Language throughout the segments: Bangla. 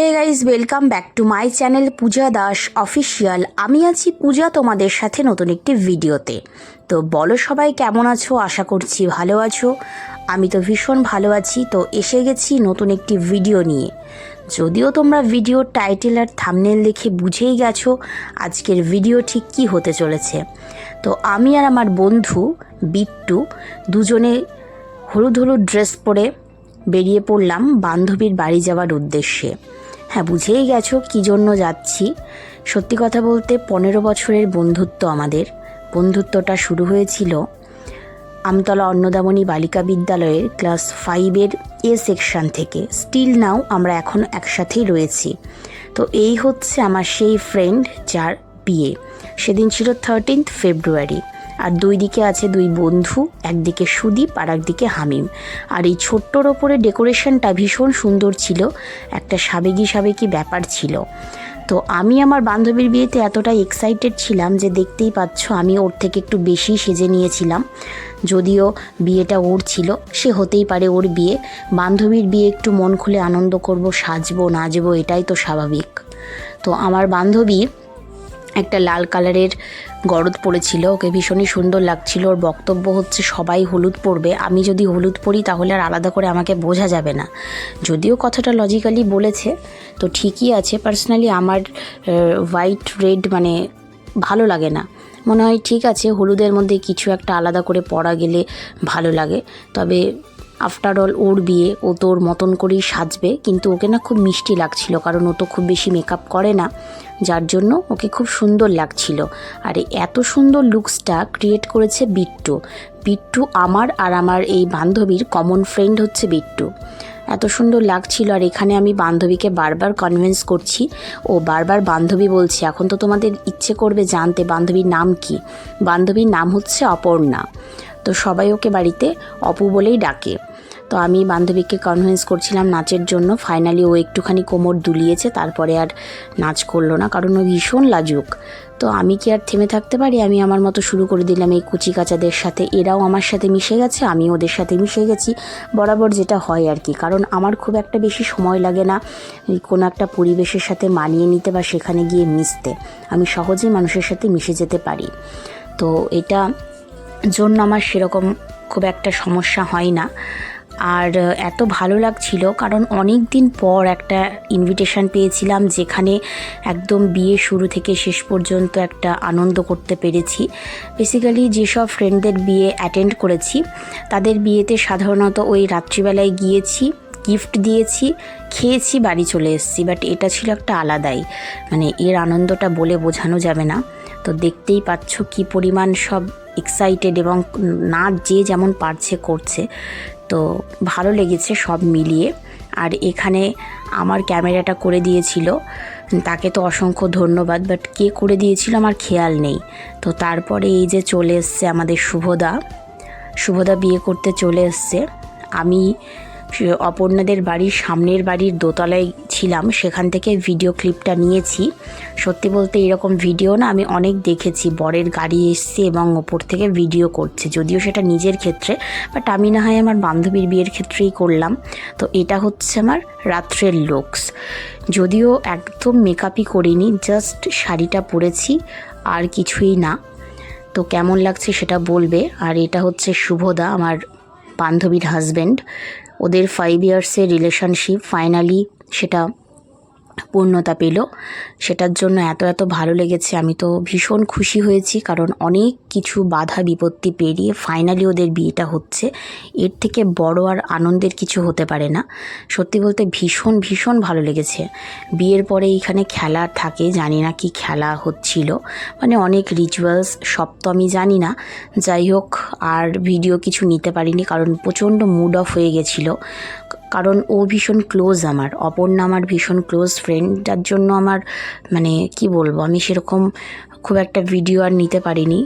Hey guys, welcome back to my channel Puja Das official. আমি আছি পূজা তোমাদের সাথে নতুন একটি ভিডিওতে। তো বলো সবাই কেমন আছো, আশা করছি ভালো আছো। আমি তো ভীষণ ভালো আছি। তো এসে গেছি নতুন একটি ভিডিও নিয়ে। যদিও তোমরা ভিডিওর টাইটেল আর থাম্বনেল দেখে বুঝেই গেছো আজকের ভিডিও ঠিক কী হতে চলেছে। তো আমি আর আমার বন্ধু বিট্টু দুজনে হলুদ হলুদ ড্রেস পরে বেরিয়ে পড়লাম বান্ধবীর বাড়ি যাওয়ার উদ্দেশ্যে। হ্যাঁ, বুঝেই গেছো কী জন্য যাচ্ছি। সত্যি কথা বলতে 15 বছরের বন্ধুত্ব আমাদের। বন্ধুত্বটা শুরু হয়েছিল আমতলা অন্নদামণি বালিকা বিদ্যালয়ের ক্লাস 5-এর এ সেকশন থেকে। স্টিল নাও আমরা এখন একসাথেই রয়েছি। তো এই হচ্ছে আমার সেই ফ্রেন্ড যার বিয়ে। সেদিন ছিল 13 ফেব্রুয়ারি। আর দুই দিকে আছে দুই বন্ধু, একদিকে সুদীপ আর একদিকে হামিম। আর এই ছোট্টর ওপরে ডেকোরেশনটা ভীষণ সুন্দর ছিল, একটা সাবেকি সাবেকি ব্যাপার ছিল। তো আমি আমার বান্ধবীর বিয়েতে এতটাই এক্সাইটেড ছিলাম যে দেখতেই পাচ্ছ আমি ওর থেকে একটু বেশি সেজে নিয়েছিলাম। যদিও বিয়েটা ওর ছিল, সে হতেই পারে, ওর বিয়ে। বান্ধবীর বিয়ে একটু মন খুলে আনন্দ করব, সাজবো নাচবো, এটাই তো স্বাভাবিক। তো আমার বান্ধবী একটা লাল কালারের গরদ পরেছিল, ওকে ভীষণই সুন্দর লাগছিল। ওর বক্তব্য হচ্ছে সবাই হলুদ পরবে, আমি যদি হলুদ পরি তাহলে আর আলাদা করে আমাকে বোঝা যাবে না। যদিও কথাটা লজিক্যালি বলেছে, তো ঠিকই আছে। পার্সোনালি আমার হোয়াইট রেড মানে ভালো লাগে না। মনে হয় ঠিক আছে, হলুদের মধ্যে কিছু একটা আলাদা করে পরা গেলে ভালো লাগে। তবে আফটার অল ওর বিয়ে, ও তো ওর মতন করেই সাজবে। কিন্তু ওকে না খুব মিষ্টি লাগছিল, কারণ ও তো খুব বেশি মেকআপ করে না, যার জন্য ওকে খুব সুন্দর লাগছিল। আর এত সুন্দর লুকসটা ক্রিয়েট করেছে বিট্টু। বিট্টু আমার আর আমার এই বান্ধবীর কমন ফ্রেন্ড হচ্ছে বিট্টু। এত সুন্দর লাগছিল। আর এখানে আমি বান্ধবীকে বারবার কনভিন্স করছি, ও বারবার বান্ধবী বলছে। এখন তো তোমাদের ইচ্ছে করবে জানতে বান্ধবীর নাম কি। বান্ধবীর নাম হচ্ছে অপর্ণা। তো সবাই ওকে বাড়িতে অপু বলেই ডাকে। তো আমি বান্ধবীকে কনভিন্স করছিলাম নাচের জন্য। ফাইনালি ও একটুখানি কোমর দুলিয়েছে, তারপরে আর নাচ করলো না, কারণ ও ভীষণ লাজুক। তো আমি কি আর থেমে থাকতে পারি? আমি আমার মতো শুরু করে দিলাম এই কুচি কাচাদের সাথে। এরাও আমার সাথে মিশে গেছে, আমি ওদের সাথে মিশে গেছি, বরাবর যেটা হয় আর কি। কারণ আমার খুব একটা বেশি সময় লাগে না কোনো একটা পরিবেশের সাথে মানিয়ে নিতে বা সেখানে গিয়ে মিশতে। আমি সহজেই মানুষের সাথে মিশে যেতে পারি। তো এটা জন্য আমার সেরকম খুব একটা সমস্যা হয় না। আর এত ভালো লাগছিল কারণ অনেক দিন পর একটা ইনভিটেশন পেয়েছিলাম, যেখানে একদম বিয়ে শুরু থেকে শেষ পর্যন্ত একটা আনন্দ করতে পেরেছি। বেসিক্যালি যেসব ফ্রেন্ডদের বিয়ে অ্যাটেন্ড করেছি তাদের বিয়েতে সাধারণত ওই রাত্রিবেলায় গিয়েছি, গিফট দিয়েছি, খেয়েছি, বাড়ি চলে এসেছি। বাট এটা ছিল একটা আলাদাই, মানে এর আনন্দটা বলে বোঝানো যাবে না। তো দেখতেই পাচ্ছ কি পরিমাণ সব এক্সাইটেড, এবং নাচ যে যেমন পারছে করছে। তো ভালো লেগেছে সব মিলিয়ে। আর এখানে আমার ক্যামেরাটা করে দিয়েছিল, তাকে তো অসংখ্য ধন্যবাদ। বাট কে করে দিয়েছিল আমার খেয়াল নেই। তো তারপরে এই যে চলে এসছে আমাদের শুভদা বিয়ে করতে চলে এসছে। আমি অপর্ণাদের বাড়ির সামনের বাড়ির দোতলায় ছিলাম, সেখান থেকে ভিডিও ক্লিপটা নিয়েছি। সত্যি বলতে এরকম ভিডিও না আমি অনেক দেখেছি, বরের গাড়ি এসছে এবং ওপর থেকে ভিডিও করছে, যদিও সেটা নিজের ক্ষেত্রে, বাট আমি না হয় আমার বান্ধবীর বিয়ের ক্ষেত্রেই করলাম। তো এটা হচ্ছে আমার রাত্রের লুকস। যদিও একদম মেকআপই করিনি, জাস্ট শাড়িটা পরেছি, আর কিছুই না। তো কেমন লাগছে সেটা বলবে। আর এটা হচ্ছে শুভদা, আমার বান্ধবীর হাজব্যান্ড। ওদের 5 ইয়ার্সের রিলেশনশিপ ফাইনালি সেটা পূর্ণতা পেল। সেটার জন্য এত ভালো লেগেছে। আমি তো ভীষণ খুশি হয়েছি, কারণ অনেক কিছু বাধা বিপত্তি পেরিয়ে ফাইনালি ওদের বিয়েটা হচ্ছে। এর থেকে বড় আর আনন্দের কিছু হতে পারে না। সত্যি বলতে ভীষণ ভালো লেগেছে। বিয়ের পরে এইখানে খেলা থাকে, জানি না কি খেলা হচ্ছিল, মানে অনেক রিচুয়ালস, সব তো আমি জানি না। যাই হোক, আর ভিডিও কিছু নিতে পারিনি কারণ প্রচণ্ড মুড অফ হয়ে গেছিলো। কারণ ও ভীষণ ক্লোজ, আমার অপর্ণা আমার ভীষণ ক্লোজ ফ্রেন্ড, যার জন্য আমার মানে কি বলবো, আমি সেরকম খুব একটা ভিডিও আর নিতে পারিনি।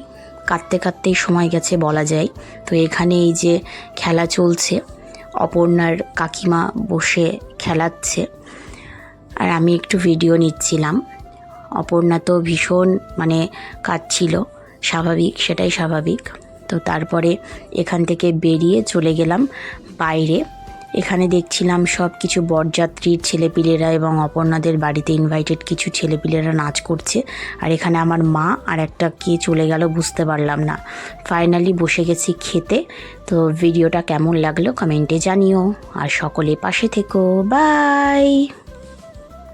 কাঁদতেই সময় গেছে বলা যায়। তো এখানে এই যে খেলা চলছে, অপর্ণার কাকিমা বসে খেলাচ্ছে আর আমি একটু ভিডিও নিচ্ছিলাম। অপর্ণা তো ভীষণ মানে কাঁদছিল, স্বাভাবিক, সেটাই স্বাভাবিক। তো তারপরে এখান থেকে বেরিয়ে চলে গেলাম বাইরে। এখানে দেখছিলাম সব কিছু বরযাত্রীর ছেলেপিলেরা এবং অপর্ণাদের বাড়িতে ইনভাইটেড কিছু ছেলেপিলেরা নাচ করছে। আর এখানে আমার মা আর একটা কে চলে গেল বুঝতে পারলাম না। ফাইনালি বসে গেছি খেতে। তো ভিডিওটা কেমন লাগলো কমেন্টে জানিও, আর সকলে পাশে থেকো। বাই।